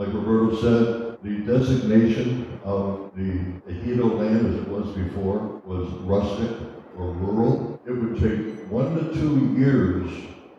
like Roberto said, the designation of the ejido land as it was before was rustic or rural. It would take 1 to 2 years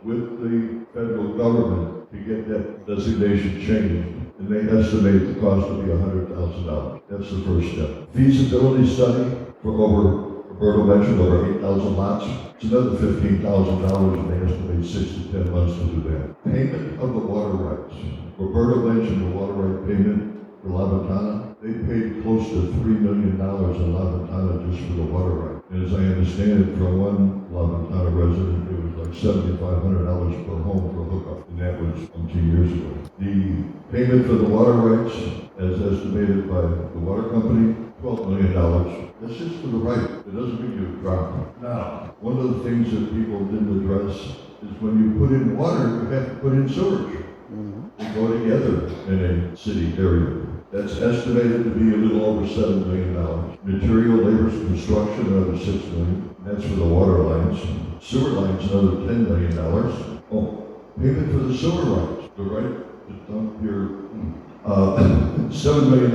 with the federal government to get that designation changed. And they estimate the cost to be $100,000. That's the first step. Feasibility study for Roberto mentioned over 8,000 lots. It's another $15,000 and they estimate 6 to 10 months to do that. Payment of the water rights. Roberto mentioned the water right payment for La Ventana. They paid close to $3 million in La Ventana just for the water right. And as I understand it, from one La Ventana resident, it was like $7,500 per home for a hookup. And that was 2 years ago. The payment for the water rights, as estimated by the water company, $12 million. That's just for the right. It doesn't mean you drop it. Now, one of the things that people didn't address is when you put in water, you have to put in sewage. They go together in a city area. That's estimated to be a little over $7 million. Material, labor, construction, another $6 million. That's for the water lines. Sewer lines, another $10 million. Oh, payment for the sewer lines. The right to dump your $7 million.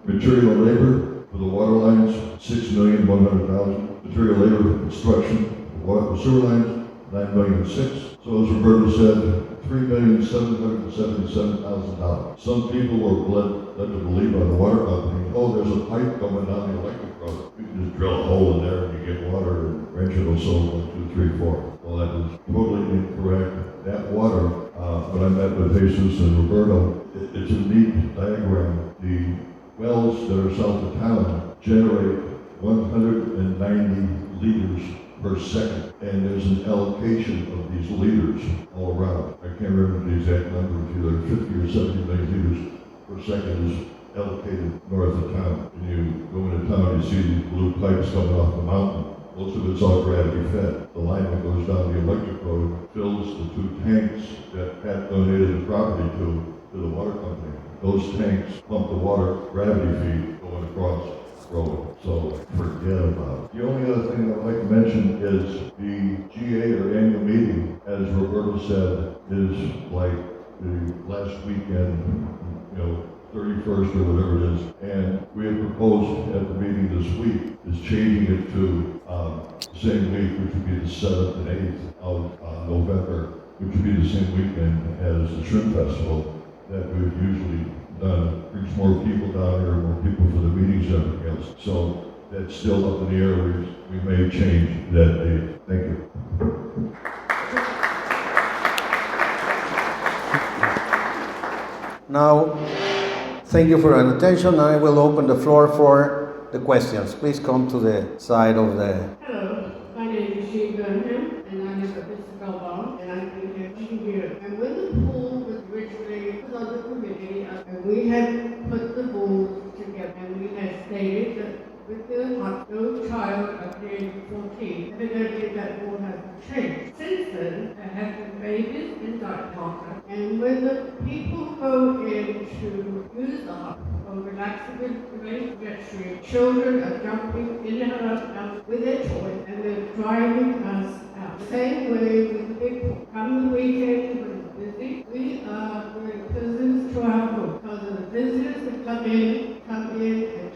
Material, labor for the water lines, $6,100,000. Material, labor for construction, the sewer lines, $9,600,000. So as Roberto said, $3,777,000. Some people were led to believe by the water company, oh, there's a pipe coming down the electric road. We can just drill a hole in there and you get water and wrench it will solve 1, 2, 3, 4. Well, that was totally incorrect. That water, when I met with Jesus and Roberto, it's a neat diagram. The wells that are south of town generate 190 liters per second, and there's an allocation of these liters all around. I can't remember the exact number, it's either 50 or 70 million liters per second is allocated north of town. When you go into town, you see these blue pipes coming off the mountain. Most of it's all gravity fed. The line that goes down the electric road fills the 2 tanks that Pat donated the property to the water company. Those tanks pump the water, gravity feed, going across road. So forget about it. The only other thing I'd like to mention is the GA or annual meeting, as Roberto said, is like the last weekend, 31st or whatever it is. And we have proposed at the meeting this week is changing it to the same week, which would be the 7th and 8th of November, which would be the same weekend as the Shrimp Festival that we've usually done. Brings more people down here, more people for the meetings and everything else. So that's still up in the air. We may change that date. Thank you. Now, thank you for your attention. I will open the floor for the questions. Please come to the side of the... Hello, my name is Jean Burnham, and I live at Mr. Belmont, and I've been here 2 years. And when the pool was originally put on the committee, and we had put the rules together, and we had stated that with no child of the age of 14, evidently that rule has been changed. Since then, there have been babies in Dartmouth, and when the people go in to use the hot or relaxing street, children are jumping in and out with their toys, and they're driving us out. Same way with the big pool. Come the weekend when it's busy, we are doing visitors to our home because of the visitors that come in and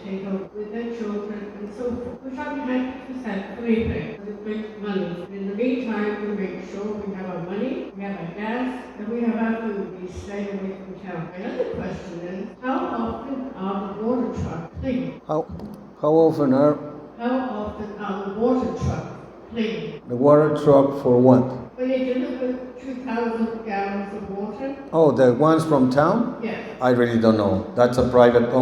take over with their children and so forth, which I'm happy to say for anything, because it makes money. In the meantime, we make sure we have our money, we have our gas, and we have our food. We stay away from town. My other question is, how often are the water trucks cleaned? How often are How often are the water trucks cleaned? the water truck for what? When they deliver 2,000 gallons of water? Oh, the ones from town? Yes. I really don't know. That's a private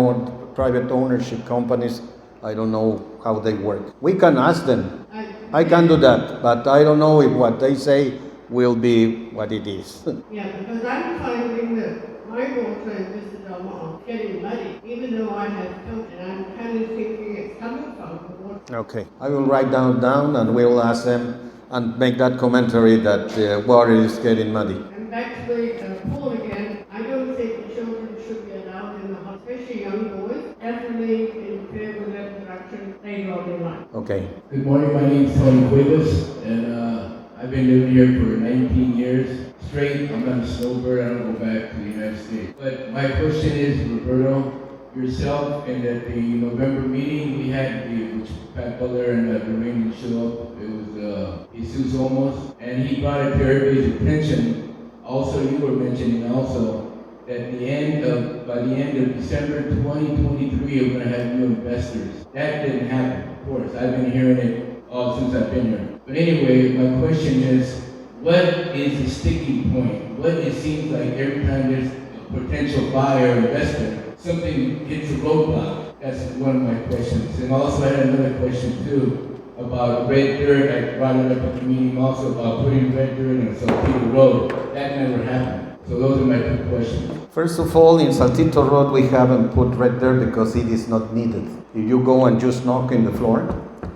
ownership companies. I don't know how they work. We can ask them. I can do that, but I don't know if what they say will be what it is. Yeah, because I'm finding that my water in Mr. Delmont is getting muddy, even though I have filtered, and I'm kind of thinking it's coming from the water. Okay, I will write down and we will ask them and make that commentary that the water is getting muddy. And back to the pool again, I don't think the children should be allowed in the hot, especially young boys, definitely interfere with their production later on in life. Okay. Good morning, my name is Tony Cuevas, and I I've been living here for 19 years straight. I'm not a snowbird. I don't go back to the United States. But my question is, Roberto, yourself, and at the November meeting we had, which Pat Butler and Lorraine didn't show up. It was Jesus Olmos, and he brought it to everybody's attention. Also, you were mentioning also that by the end of December 2023, we're going to have new investors. That didn't happen, of course. I've been hearing it all since I've been here. But anyway, my question is, what is the sticking point? What it seems like every time there's a potential buyer or investor, something hits a roadblock. That's one of my questions. And also I had another question too about red dirt. I brought it up at the meeting also about putting red dirt on Saltillo Road. That never happened. So those are my two questions. First of all, in Saltito Road, we haven't put red dirt because it is not needed. If you go and just knock in the floor,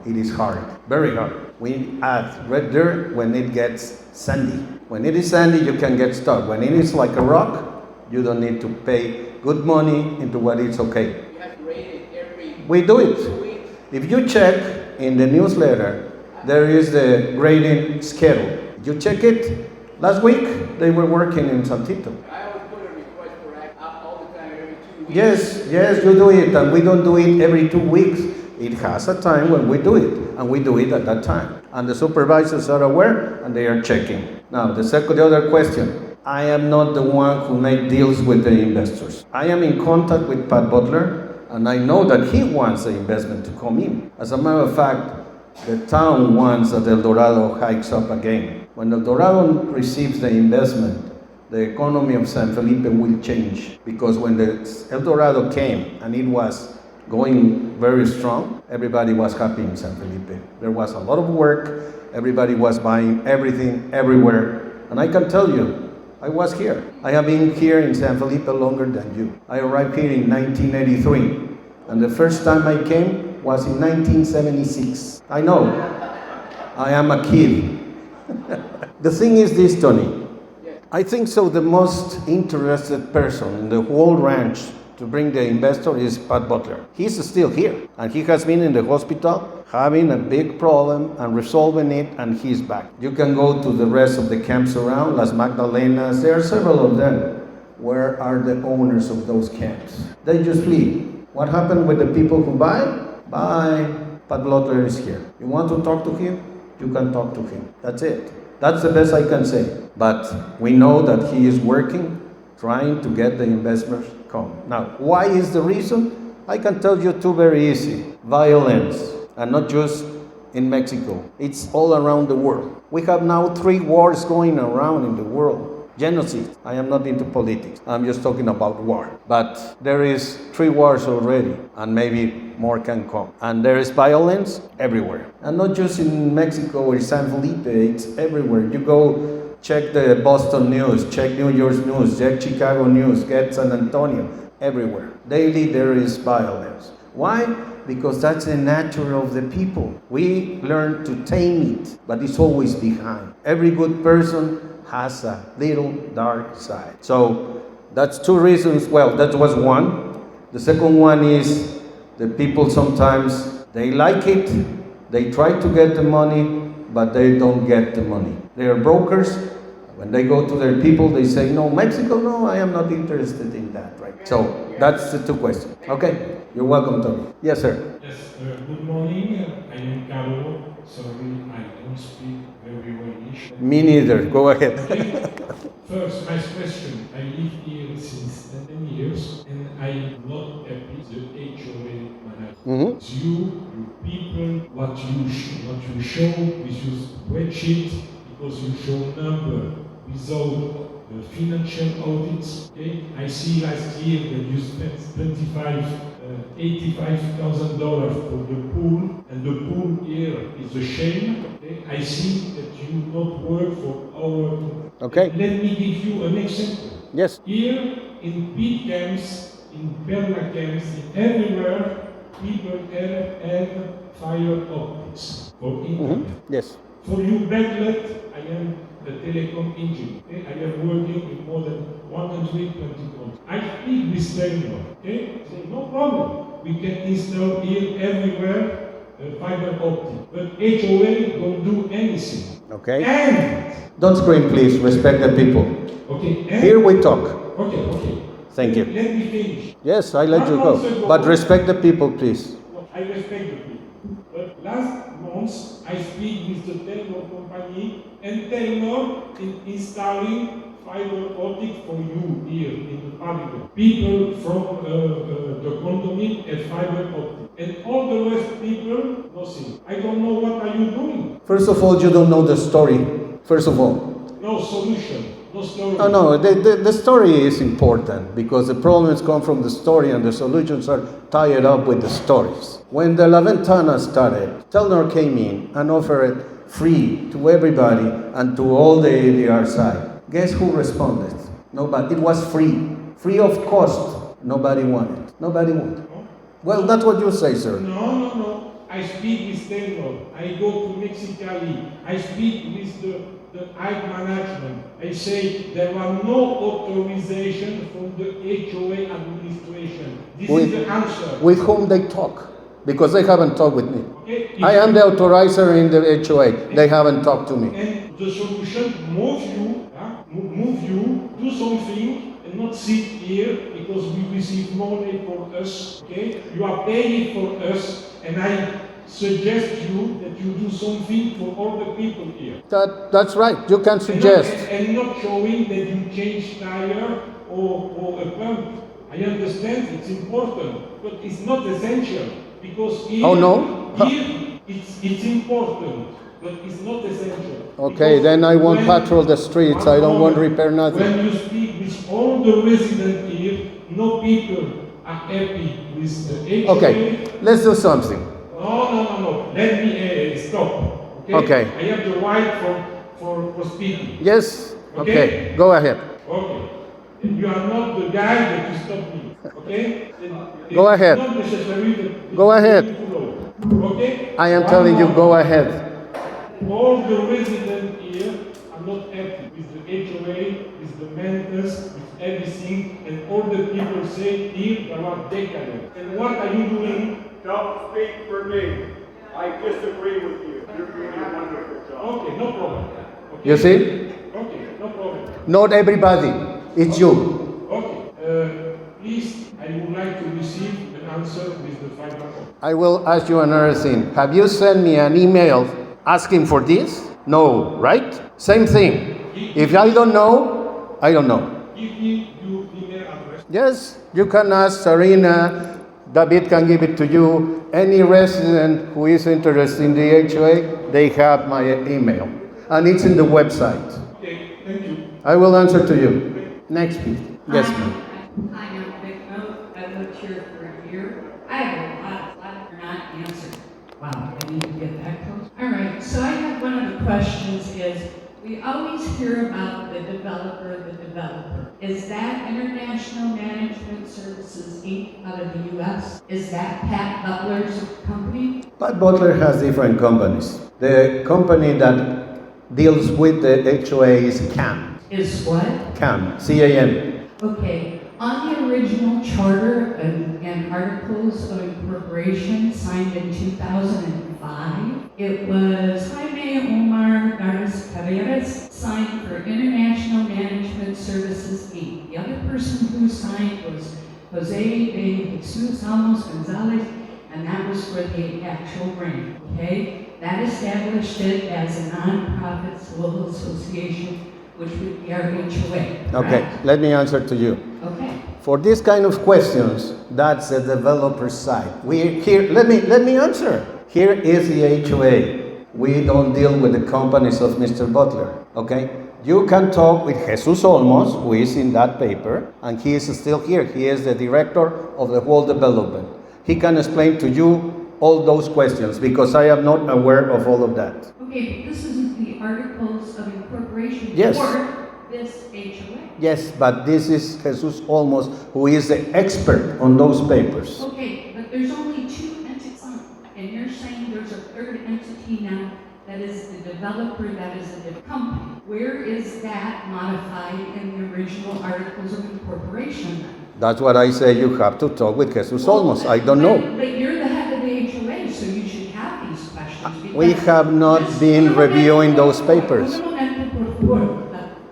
it is hard, very hard. We add red dirt when it gets sandy. When it is sandy, you can get stuck. When it is like a rock, you don't need to pay good money into what is okay. You have to rate it every We do 2 it. weeks. If you check in the newsletter, there is the grading schedule. You check it. Last week, they were working in Saltito. I always put a request for act all the time, every 2 weeks. Yes, you do it, and we don't do it every 2 weeks. It has a time when we do it, and we do it at that time. And the supervisors are aware, and they are checking. Now, the other question. I am not the one who made deals with the investors. I am in contact with Pat Butler, and I know that he wants the investment to come in. As a matter of fact, the town wants that El Dorado hikes up again. When El Dorado receives the investment, the economy of San Felipe will change. Because when the El Dorado came and it was going very strong, everybody was happy in San Felipe. There was a lot of work, everybody was buying everything everywhere. And I can tell you, I was here. I have been here in San Felipe longer than you. I arrived here in 1983, and the first time I came was in 1976. I know, I am a kid. The thing is this, Tony. I think so the most interested person in the whole ranch to bring the investor is Pat Butler. He's still here, and he has been in the hospital having a big problem and resolving it, and he's back. You can go to the rest of the camps around, Las Magdalenas, there are several of them. Where are the owners of those camps? They just leave. What happened with the people who buy? Bye. Pat Butler is here. You want to talk to him? You can talk to him. That's it. That's the best I can say. But we know that he is working, trying to get the investors come. Now, why is the reason? I can tell you two very easy. Violence, and not just in Mexico. It's all around the world. We have now 3 wars going around in the world. Genocide. I am not into politics. I'm just talking about war. But there is 3 wars already, and maybe more can come. And there is violence everywhere. And not just in Mexico or San Felipe, it's everywhere. You go check the Boston news, check New York news, check Chicago news, get San Antonio, everywhere. Daily there is violence. Why? Because that's the nature of the people. We learn to tame it, but it's always behind. Every good person has a little dark side. So that's 2 reasons. Well, that was one. The second one is the people sometimes, they like it, they try to get the money, but they don't get the money. They are brokers. When they go to their people, they say, no, Mexico, no, I am not interested in that, right? So that's the 2 questions. Okay, you're welcome, Tony. Yes, sir. Yes, good morning. I am Carlo. Sorry, I don't speak very well English. Me neither. Go ahead. Okay. First, my question. I live here since 10 years, and I'm not happy with the HOA manager. You people, what you show with your spreadsheet, because you show number without financial audits. Okay, I see last year that you spent $85,000 for the pool, and the pool here is a shame. Okay, I see that you not work for our. Okay. Let me give you an example. Yes. Here in pit camps, in perma camps, everywhere, people have fire optics for internet. Yes. For you backlet, I am a telecom engineer. Okay? I am working in more than 120 countries. I speak with Telenor. Okay? Say, no problem. We can install here everywhere fiber optic, but HOA don't do anything. Okay? And, Don't scream, please. Respect the people. okay, and, Here we talk. okay. Thank you. Let me finish. Yes, I let you 1 month go. ago- But respect the people, please. I respect the people. But last month, I speak with the Taylor company, and Taylor is installing fiber optic for you here in the pavilion. People from the condominium have fiber optic. And all the rest people, nothing. I don't know what are you doing. First of all, you don't know the story. First of all. No solution, no story. No, the story is important because the problems come from the story and the solutions are tied up with the stories. When the La Ventana started, Telnor came in and offered it free to everybody and to all the ADR side. Guess who responded? Nobody. It was free. Free of cost. Nobody wanted. Nobody wanted. No? Well, that's what you say, sir. No. I speak with Taylor. I go to Mexicali. I speak with the IT management. I say there are no authorization from the HOA administration. This is the answer. With whom they talk? Because they haven't talked with me. Okay? I am the authorizer in the HOA. They haven't talked to me. And the solution, move you, do something, and not sit here because we receive money for us. Okay? You are paying for us, and I suggest you that you do something for all the people here. That's right. You can suggest. And not showing that you change tire or a pump. I understand it's important, but it's not essential because here, Oh, no? here it's important, but it's not essential. Okay, Because then I won't when- patrol the streets. I don't want to repair nothing. When you speak with all the residents here, no people are happy with the HOA. Okay, let's do something. No. Let me stop. Okay. I have the right for speaking. Yes? Okay, go ahead. Okay. And you are not the guy that you stop me. Okay? And Go ahead. It's not necessary that Go ahead. you follow. Okay? I am One telling you, more. go ahead. All the residents here are not happy with the HOA, with the maintenance, with everything, and all the people say here there are decadent. And what are you doing? Don't speak for me. I disagree with you. You're doing a wonderful job. Okay, no problem. Okay? You see? Okay, no problem. Not everybody. It's you. Okay. Please, I would like to receive an answer with the fiber optic. I will ask you another thing. Have you sent me an email asking for this? No, right? Same thing. If I don't know, I don't know. Give me your email address. Yes, you can ask Sarina. David can give it to you. Any resident who is interested in the HOA, they have my email. And it's in the website. Okay, thank you. I will answer to you. Next, please. Yes, ma'am. Hi, I'm Vic Moat. I've lived here for a year. I have a lot that are not answered. Wow, I need to get that close. All right, so I have one of the questions is, we always hear about the developer. Is that International Management Services, Inc. out of the U.S.? Is that Pat Butler's company? Pat Butler has different companies. The company that deals with the HOA is CAM. Is what? CAM, C-A-M. Okay, on the original charter and articles of incorporation signed in 2005, it was Jaime Omar Garces Carreras signed for International Management Services Inc. The other person who signed was Jose de Jesus Almos Gonzalez, and that was for the actual grant, okay? That established it as a nonprofit civil association, which would be our HOA. Okay, correct? let me answer to you. Okay. For these kind of questions, that's the developer side. Let me answer. Here is the HOA. We don't deal with the companies of Mr. Butler, okay? You can talk with Jesus Olmos, who is in that paper, and he is still here. He is the director of the whole development. He can explain to you all those questions because I am not aware of all of that. Okay, but this isn't the articles of incorporation Yes. for this HOA. Yes, but this is Jesus Olmos, who is the expert on those papers. Okay, but there's only two entities, and you're saying there's a third entity now that is the developer, that is the company. Where is that modified in the original articles of incorporation then? That's what I say. You have to talk with Jesus Olmos. I don't know. But you're the head of the HOA, so you should have We have not been reviewing those papers. Un momento, por favor.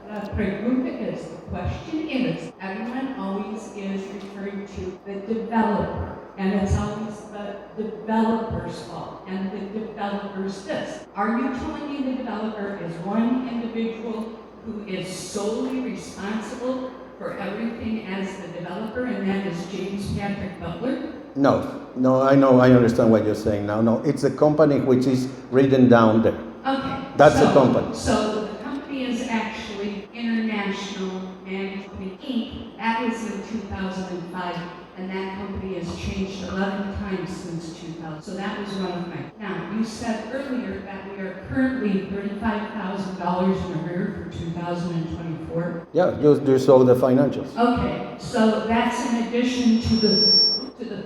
La pregunta es, the question is, everyone always is referring to the developer, and it's always the developer's fault, and the developer's this. Are you telling me the developer is one individual who is solely responsible for everything as the developer, and that is James Patrick Butler? No, I understand what you're saying now. No, it's a company which is written down there. Okay. That's a company. So the company is actually International Management Inc. That was in 2005, and that company has changed 11 times since 2000. So that was one of mine. Now, you said earlier that we are currently $35,000 in arrear for 2024. Yeah, you saw the financials. Okay, so that's in addition to the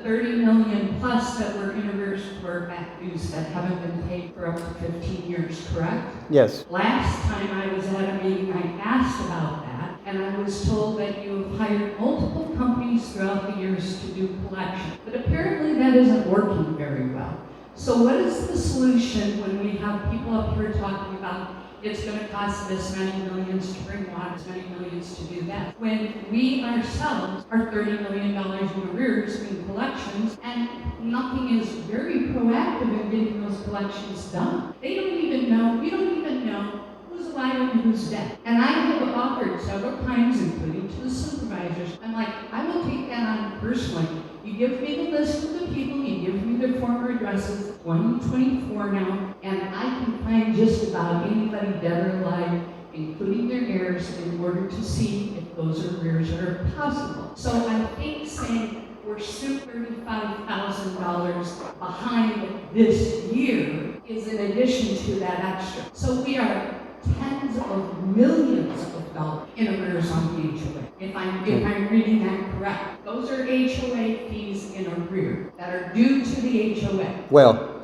30 million plus that were in arrears for back dues that haven't been paid for up to 15 years, correct? Yes. Last time I was at a meeting, I asked about that, and I was told that you have hired multiple companies throughout the years to do collection. But apparently that isn't working very well. So what is the solution when we have people up here talking about it's going to cost this many millions to bring water, this many millions to do that, when we ourselves are $30 million in arrears in collections, and nothing is very proactive in getting those collections done. They don't even know, we don't even know who's alive and who's dead. And I have offered several times, including to the supervisors, I'm like, I will take that on personally. You give me the list of the people, you give me their former addresses, 124 now, and I can find just about anybody dead or alive, including their heirs, in order to see if those arrears are possible. So I think saying we're still $35,000 behind this year is in addition to that extra. So we are tens of millions of dollars in arrears on the HOA. If I'm reading that correct. Those are HOA fees in arrear that are due to the HOA. Well,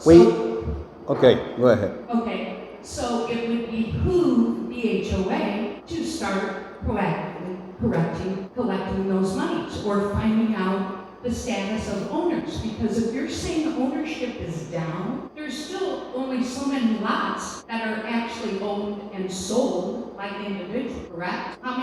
okay, go ahead. Okay, so it would behoove the HOA to start proactively collecting those monies or finding out the status of owners, because if you're saying ownership is down, there's still only so many lots that are actually owned and sold by the individual, correct? How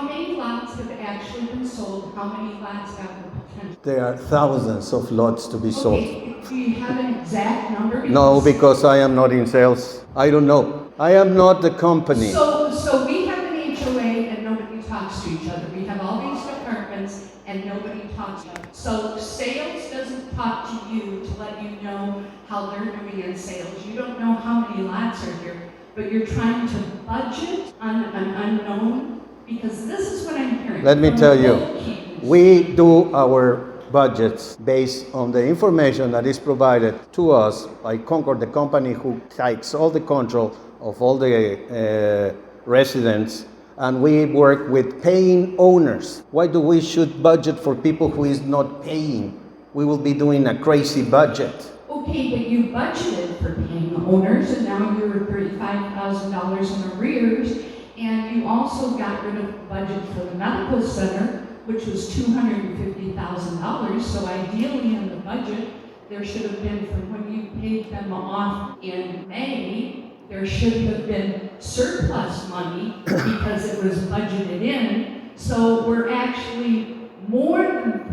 many lots have actually been sold? How many lots have the potential? There are thousands of lots to be sold. Okay, do you have an exact number? No, because I am not in sales. I don't know. I am not the company. So we have an HOA and nobody talks to each other. We have all these departments and nobody talks to each other. So sales doesn't talk to you to let you know how they're doing in sales. You don't know how many lots are here, but you're trying to budget on an unknown, because this is what I'm hearing. Let me from tell you, bookkeepers. we do our budgets based on the information that is provided to us by Concord, the company who takes all the control of all the residents, and we work with paying owners. Why do we should budget for people who is not paying? We will be doing a crazy budget. Okay, but you budgeted for paying owners, and now you're $35,000 in arrears, and you also got rid of the budget for the medical center, which was $250,000. So ideally in the budget, there should have been, from when you paid them off in May, there should have been surplus money because it was budgeted in. So we're actually more than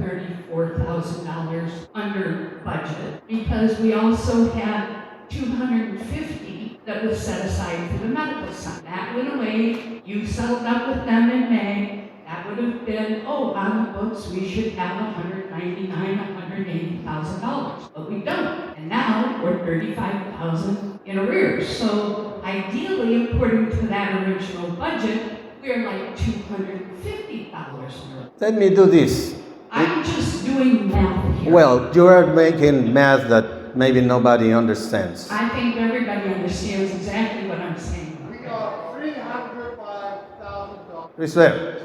$34,000 under budget, because we also had $250 that was set aside for the medical center. That went away. You settled up with them in May. That would have been, on the books, we should have $180,000, but we don't. And now we're $35,000 in arrears. So ideally, according to that original budget, we're like $250 in arrears. Let me do this. I'm just doing math here. Well, you are making math that maybe nobody understands. I think everybody understands exactly what I'm saying. We got $305,000. Is there?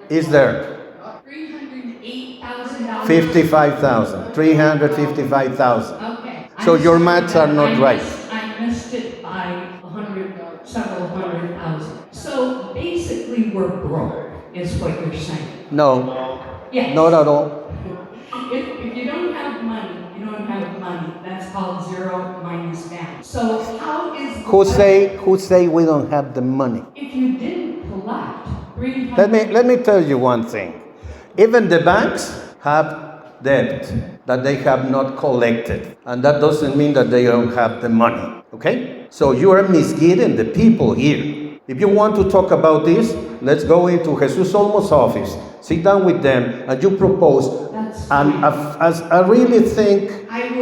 Is there? $308,000. 55,000. 355,000. Okay. So your maths are not right. I missed it by several hundred thousand. So basically, we're broke, is what you're saying. No, Yes. not at all. If you don't have money, you don't have money. That's called zero minus down. So how who say we don't have the money? If you didn't collect 300. Let me tell you one thing. Even the banks have debt that they have not collected, and that doesn't mean that they don't have the money. Okay? So you are misguiding the people here. If you want to talk about this, let's go into Jesus Olmos' office, sit down with them, and you propose a really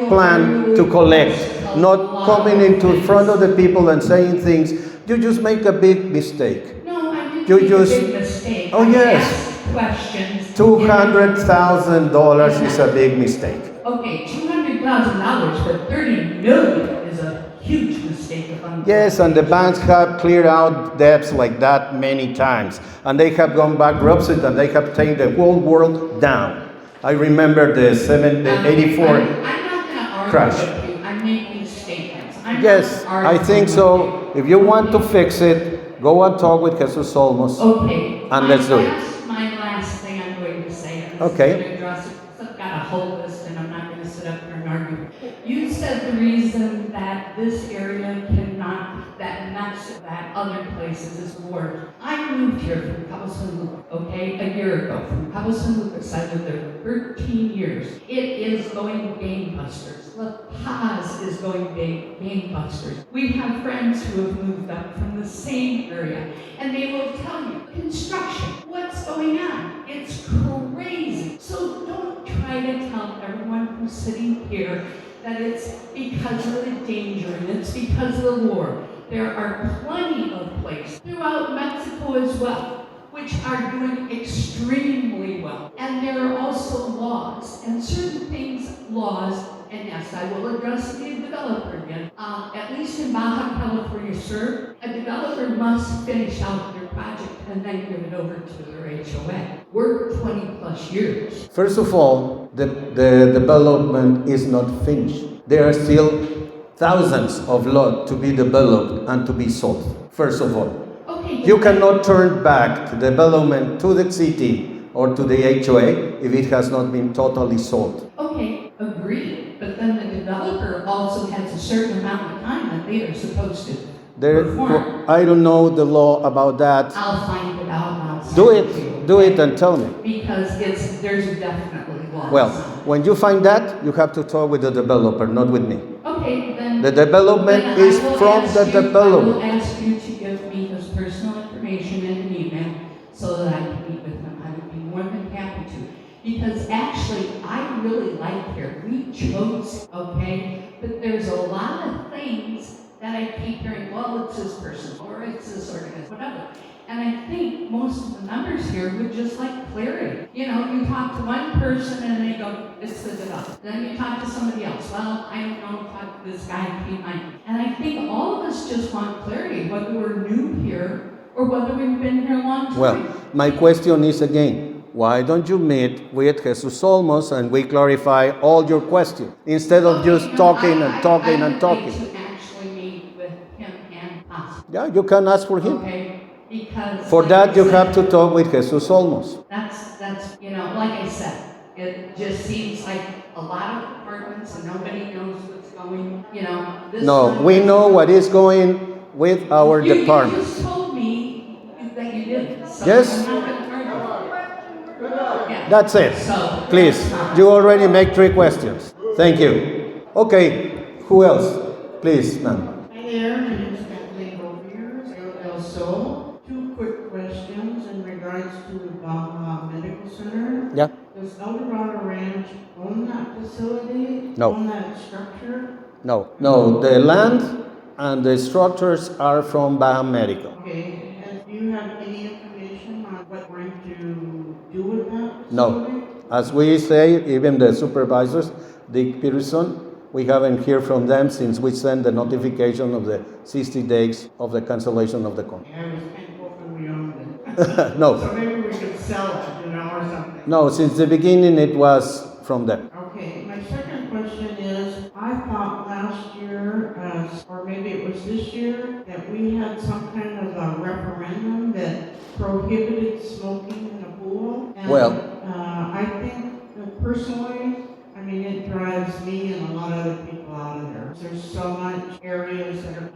plan to collect, not coming into front of the people and saying things. You just make a big mistake. No, I didn't You make just- a big mistake. Oh, I yes. asked questions. $200,000 is a big mistake. Okay, $200,000, but $30 million is a huge mistake. If I'm Yes, and the banks have cleared out debts like that many times, and they have gone bankrupt and they have taken the whole world down. I remember the 84 I'm not going to argue crash. with you. I'm making statements. I'm Yes, not I arguing think with so. If you want to fix it, go and talk with Jesus Olmos. Okay. And let's do it. My last thing I'm going to say. And Okay. I'm going to address it, 'cause I've got a whole list and I'm not going to sit up here and argue. You said the reason that this area cannot, that other places is war. I moved here from Cabo San Lucas, okay, a year ago. From Cabo San Lucas, I lived there 13 years. It is going gangbusters. La Paz is going gangbusters. We have friends who have moved up from the same area, and they will tell you, construction, what's going on? It's crazy. So don't try to tell everyone who's sitting here that it's because of the danger and it's because of the war. There are plenty of places throughout Mexico as well, which are doing extremely well. And there are also laws, and certain things, and yes, I will address the developer again. At least in Baja California Sur, a developer must finish out their project and then give it over to their HOA. We're 20 plus years. First of all, the development is not finished. There are still thousands of lots to be developed and to be sold. First of all, Okay. you cannot turn back the development to the city or to the HOA if it has not been totally sold. Okay, agreed. But then the developer also has a certain amount of time that they are supposed to perform. I don't know the law about that. I'll find it out and I'll send Do to you, it, do it and tell me. Because there's definitely laws. Well, when you find that, you have to talk with the developer, not with me. Okay, then. The development then is I will from ask the you- developer. I will ask you to give me his personal information in an email so that I can meet with him. I would be more than happy to. Because actually, I really like here. We chose, okay? But there's a lot of things that I keep hearing, well, it's this person, or it's this organization, whatever. And I think most of the members here would just like clarity. You know, you talk to one person and they go, it's the developer. Then you talk to somebody else. Well, I don't know, talk to this guy behind me. And I think all of us just want clarity, whether we're new here or whether we've been here a long time. Well, my question is again, why don't you meet with Jesus Olmos and we clarify all your questions instead of just talking and talking and talking? I would like to actually meet with him and us. Yeah, you can ask for him. Okay, because. For like that, I you said, have to talk with Jesus Olmos. That's, you know, like I said, it just seems like a lot of departments and nobody knows what's going, you know. This No, one- we know what is going with our You departments. just told me that you didn't. So Yes. I'm not gonna argue. Yeah. That's it. So. Please, you already make 3 questions. Thank you. Okay, who else? Please, ma'am. Hi there, my name is Kathleen Govier, El Sol. 2 quick questions in regards to the Baja Medical Center. Yeah. Does El Dorado Ranch own that facility? No. Own that structure? No, the land and the structures are from Baja Medical. Okay, and do you have any information on what we're going to do with that No. facility? As we say, even the supervisors, Dick Peterson, we haven't heard from them since we sent the notification of the 60 days of the cancellation of the contract. I was kind of hoping we owned it. No, So maybe we could sell it, or something. no, since the beginning it was from them. Okay, my second question is, I thought last year, or maybe it was this year, that we had some kind of a referendum that prohibited smoking in the pool. And, Well- I think that personally, I mean, it drives me and a lot of other people out of there. There's so much areas that are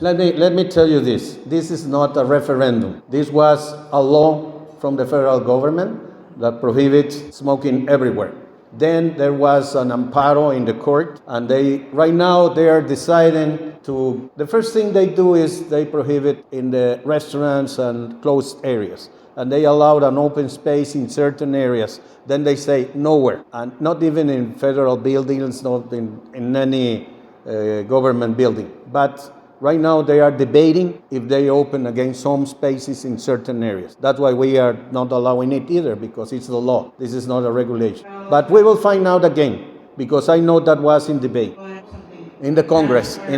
Let me tell you this. This is not a referendum. This was a law from the federal government that prohibits smoking everywhere. Then there was an amparo in the court, and right now they are deciding to, the first thing they do is they prohibit in the restaurants and closed areas. And they allowed an open space in certain areas. Then they say nowhere, and not even in federal buildings, not in any government building. But right now they are debating if they open again some spaces in certain areas. That's why we are not allowing it either, because it's the law. This is not a regulation. But we will find out again, because I know that was in debate. In the Congress. I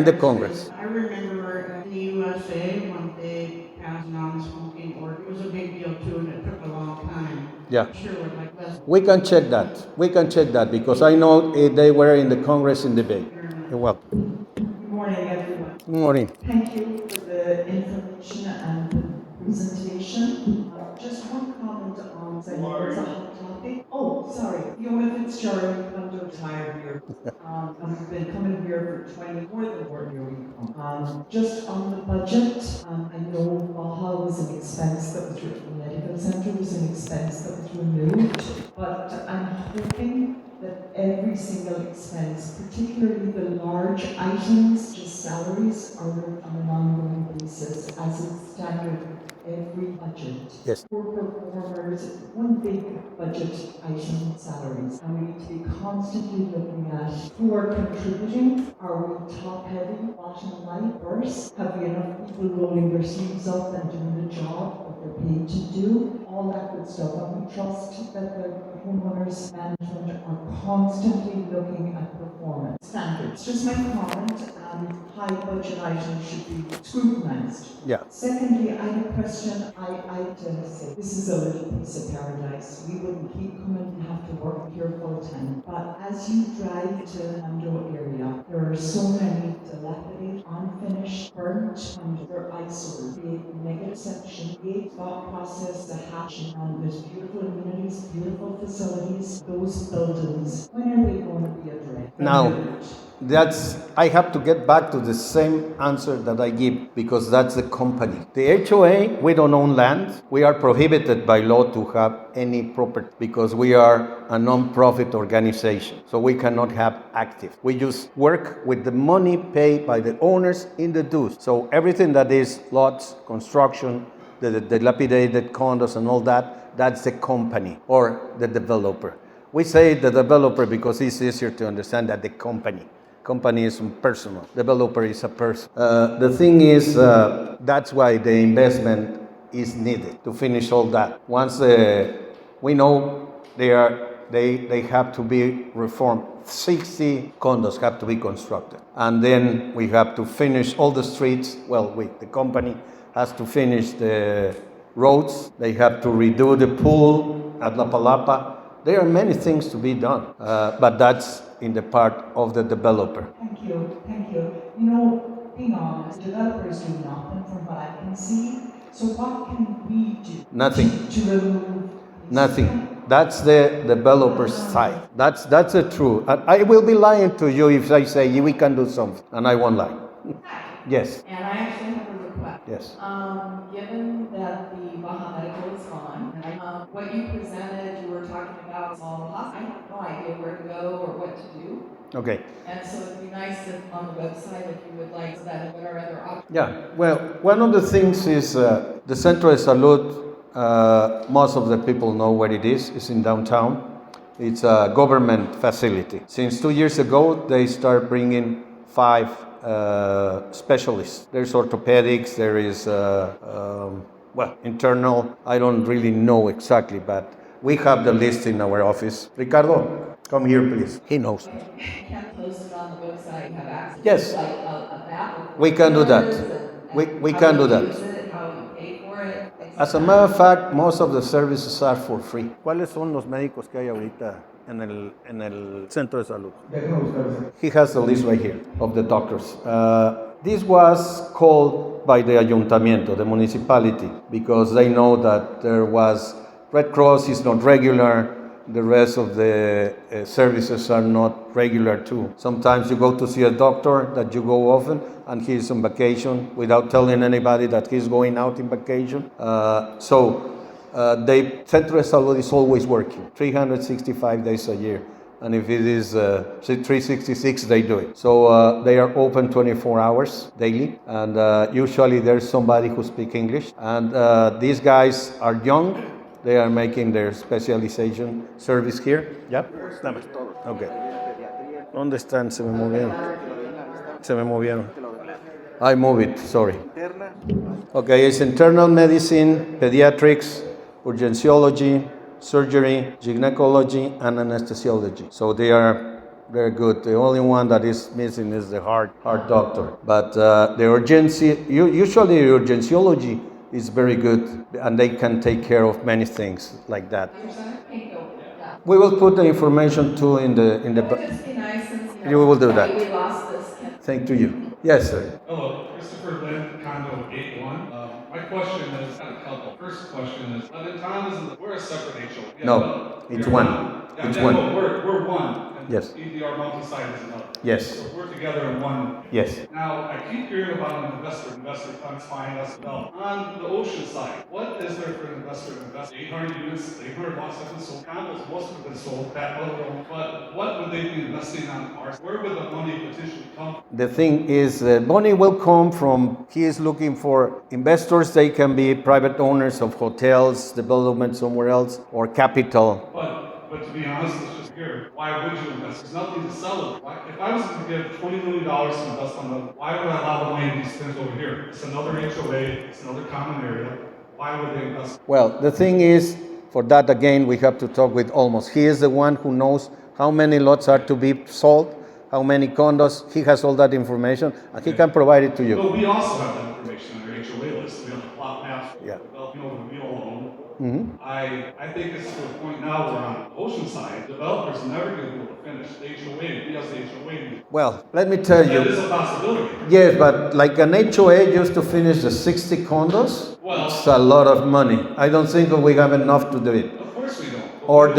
remember in the USA when they passed non-smoking order, it was a big deal too, and it took a long time. Yeah. Sure would like less. We can check that because I know they were in the Congress in debate. You're welcome. Good morning, everyone. Good morning. Thank you for the information and the presentation. Just one comment on, I know it's a hot topic. Oh, sorry. Fiona Fitzgerald, I'm retired here. I've been coming here for 24 than ordinary income. Just on the budget, I know Baja was an expense that was, the medical center was an expense that was removed, but I'm hoping that every single expense, particularly the large items, just salaries, are on an ongoing basis as it's standard every budget. Yes. For performers, one big budget item, salaries. And we need to be constantly looking at who are contributing. Are we top heavy, bottom line, first? Have we enough people rolling their sleeves up and doing the job that they're paid to do? All that good stuff. And we trust that the homeowners management are constantly looking at performance standards. Just my comment, high budget items should be scrutinized. Yeah. Secondly, I have a question. I tend to say this is a little piece of paradise. We wouldn't keep coming and have to work here full time. But as you drive to the Hondo area, there are so many dilapidated, unfinished, burnt, and they're eyesores. The negative section, the thought process, the hatch, and there's beautiful amenities, beautiful facilities, those buildings. When are they going to be addressed? Now, I have to get back to the same answer that I give, because that's the company. The HOA, we don't own land. We are prohibited by law to have any property because we are a non-profit organization. So we cannot have active. We just work with the money paid by the owners in the dues. So everything that is lots, construction, the dilapidated condos and all that, that's the company or the developer. We say the developer because it's easier to understand that the company. Company is personal. Developer is a person. The thing is, that's why the investment is needed to finish all that. Once we know they have to be reformed. 60 condos have to be constructed, and then we have to finish all the streets. Well, the company has to finish the roads. They have to redo the pool at La Palapa. There are many things to be done, but that's in the part of the developer. Thank you, thank you. You know, being honest, developers do nothing from what I can see. So what can we do? Nothing. To remove Nothing. That's the developer's side. That's the truth. I will be lying to you if I say we can do something, and I won't lie. Yes. And I actually have a request. Yes. Given that the Baja Medical is gone, and what you presented, you were talking about all the hospitals. I have no idea where to go or what to do. Okay. And so it'd be nice if on the website, if you would like, so that what are other options? Yeah. Well, one of the things is the Centro de Salud. Most of the people know where it is. It's in downtown. It's a government facility. Since 2 years ago, they start bringing 5 specialists. There's orthopedics, there is, internal. I don't really know exactly, but we have the list in our office. Ricardo, come here, please. He knows. Can post it on the website, have access. Yes. Like a map. We can do that. We can do that. How you pay for it. As a matter of fact, most of the services are for free. ¿Cuáles son los médicos que hay ahorita en el centro de salud? He has the list right here of the doctors. This was called by the ayuntamiento, the municipality, because they know that there was Red Cross is not regular, the rest of the services are not regular too. Sometimes you go to see a doctor that you go often, and he's on vacation without telling anybody that he's going out in vacation. Centro de Salud is always working, 365 days a year. And if it is 366, they do it. So they are open 24 hours daily, and usually there's somebody who speaks English. And these guys are young. They are making their specialization service here. ¿Ya? Okay. ¿Dónde están? Se me movieron. Se me movieron. I move it, sorry. Okay, it's internal medicine, pediatrics, urgenciology, surgery, gynecology, and anesthesiology. So they're good. The only one that is missing is the heart doctor. But usually urgenciology is very good, and they can take care of many things like that. We will put the information too in the. Just be nice and You will do that. We lost this. Thank to you. Yes, sir. Hello, Christopher Lynn, condo 81. My question is, kind of couple. First question is, the town isn't, we're a separate HO. Yeah, No, it's one. Yeah, It's yeah, one. no, we're one. And Yes. EDR Mountainside is another. Yes. So we're together in one. Yes. Now, I keep hearing about an investor funds buying us develop. On the ocean side, what is there for an investor to invest? 800 units, 800 lots have been sold, condos, most have been sold, that little, but what would they be investing on ours? Where would the money potentially come from? The thing is, money will come from, he is looking for investors. They can be private owners of hotels, development somewhere else, or capital. But to be honest, it's just here. Why would you invest? There's nothing to sell it. If I was going to give $20 million to invest on the, why would I allow the money to be spent over here? It's another HOA, it's another common area. Why would they invest? Well, the thing is, for that again, we have to talk with Olmos. He is the one who knows how many lots are to be sold, how many condos. He has all that information, and he can provide it to you. But we also have that information on our HOA list. We have the plot maps for Yeah. developing over the wheel alone. Mhm. I think it's to a point now where on the ocean side, developers are never going to be able to finish the HOA because the HOA. Well, let me tell you. That is a possibility. Yes, but like an HOA just to finish the 60 condos, Well, it's a lot of money. I don't think that we have enough to do it. of course we don't. Or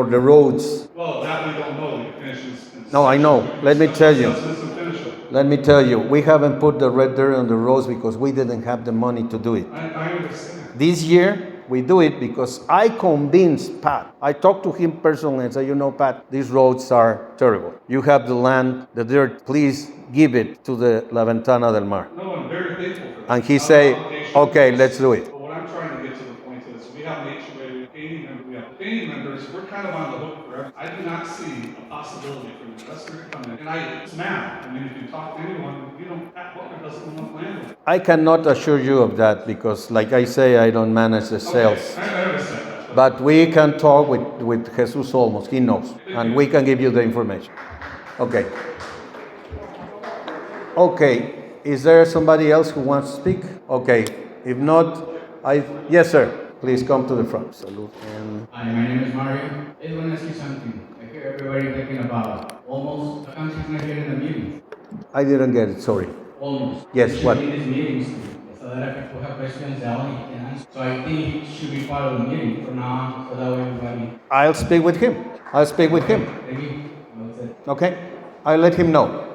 the roads. Well, that we don't know. We finish in No, I know. Let me tell you. Finish it. Let me tell you, we haven't put the red dirt on the roads because we didn't have the money to do it. I understand. This year, we do it because I convinced Pat. I talked to him personally and said, you know, Pat, these roads are terrible. You have the land, the dirt, please give it to the La Ventana del Mar. No, I'm very thankful for that. And he say, okay, let's do it. But what I'm trying to get to the point is, we have an HOA, we have painting members, we're kind of on the hook for everything. I do not see a possibility for an investor to come in. And it's math. I mean, if you talk to anyone, Pat Butler doesn't own enough land. I cannot assure you of that because, like I say, I don't manage the sales. Okay, I understand that. But we can talk with Jesus Olmos. He knows. And we can give you the information. Okay. Okay. Is there somebody else who wants to speak? Okay. If not, yes, sir. Please come to the front. Salute. And Hi, my name is Mario. I just want to ask you something. I hear everybody talking about almost the country's not here in the meetings. I didn't get it, sorry. Almost. Yes, We should what? be in these meetings so that if people have questions, they only can answer. So I think it should be part of the meeting from now on, so that way everybody. I'll speak with him. I'll speak with him. Thank you. That's it. Okay? I'll let him know.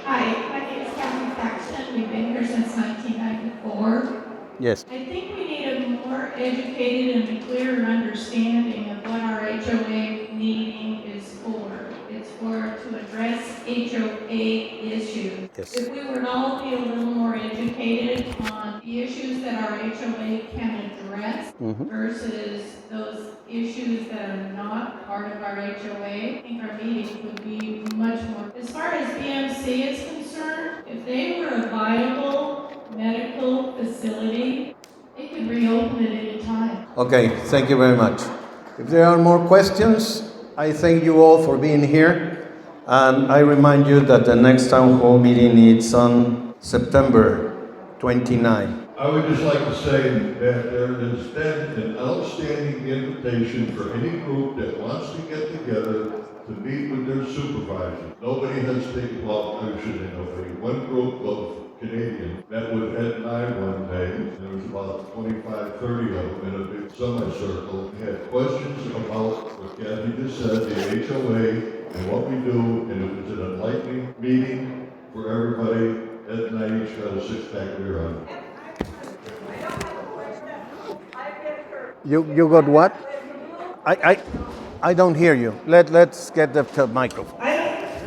Hi, my name is Kathy Paxton. We've been here since 1994. Yes. I think we need a more educated and clearer understanding of what our HOA meeting is for. It's to address HOA issues. Yes. If we would all be a little more educated on the issues that our HOA can address versus those issues that are not part of our HOA, I think our meetings would be much more. As far as BMC is concerned, if they were a viable medical facility, they could reopen at any time. Okay, thank you very much. If there are more questions, I thank you all for being here. And I remind you that the next town hall meeting is on September 29. I would just like to say that there has been an outstanding invitation for any group that wants to get together to meet with their supervisors. Nobody has taken, well, I shouldn't say nobody. One group of Canadians met with Ed and I one day. There was about 25, 30 of them in a big semicircle. They had questions about what Kathy just said, the HOA, and what we do, and it was an enlightening meeting for everybody. Ed and I each got a six-pack beer on it. You got what? I don't hear you. Let's get the microphone. I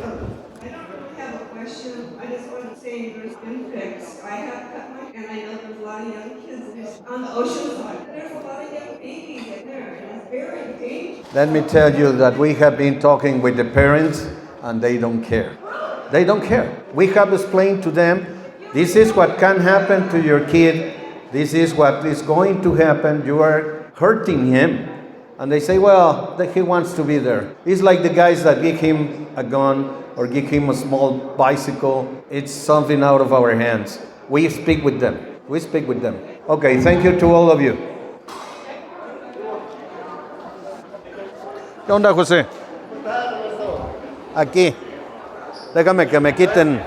don't really have a question. I just want to say there's been fixed. I have cut my, and I know there's a lot of young kids on the ocean side. There's a lot of young babies in there, and it's very dangerous. Let me tell you that we have been talking with the parents and they don't care. They don't care. We have explained to them, this is what can happen to your kid. This is what is going to happen. You are hurting him. And they say, well, that he wants to be there. It's like the guys that give him a gun or give him a small bicycle. It's something out of our hands. We speak with them. We speak with them. Okay, thank you to all of you. ¿Qué onda, José? Aquí. Déjame que me quiten.